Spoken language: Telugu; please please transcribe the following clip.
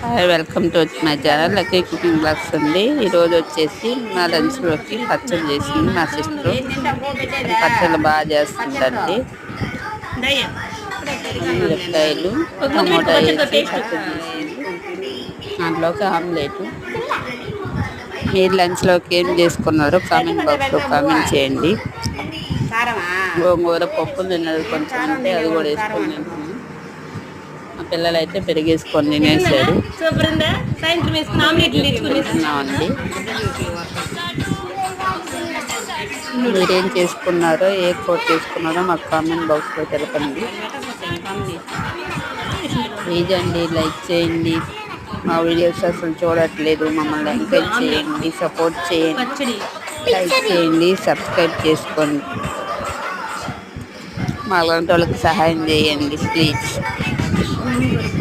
Hi welcome to my channel Lucky cooking blogs అండి. ఈరోజు వచ్చేసి మా లంచ్లోకి పచ్చడి చేసింది మా సిస్టర్. పచ్చళ్ళు బాగా చేస్తుందండి. మిరపకాయలు టమోటా వేసి పచ్చడి చేసింది. దాంట్లోకి ఆమ్లెట్. మీరు లంచ్లోకి ఏం చేసుకున్నారో కామెంట్ బాక్స్లో కామెంట్ చేయండి. గోంగూర పప్పు తిన్నది కొంచెం ఉంటే అది కూడా వేసుకొని తింటున్నాం. మా పిల్లలు అయితే పెరిగేసుకొని తినేసారు. తిన్నామండి. మీరేం చేసుకున్నారో ఏ కూర చేసుకున్నారో మాకు కామెంట్ బాక్స్లో తెలపండి. ప్లీజ్ అండి లైక్ చేయండి. మా వీడియోస్ అసలు చూడట్లేదు, మమ్మల్ని ఎంకరేజ్ చేయండి, సపోర్ట్ చేయండి, లైక్ చేయండి, సబ్స్క్రైబ్ చేసుకోండి. మా వంట వాళ్ళకి సహాయం చేయండి ప్లీజ్.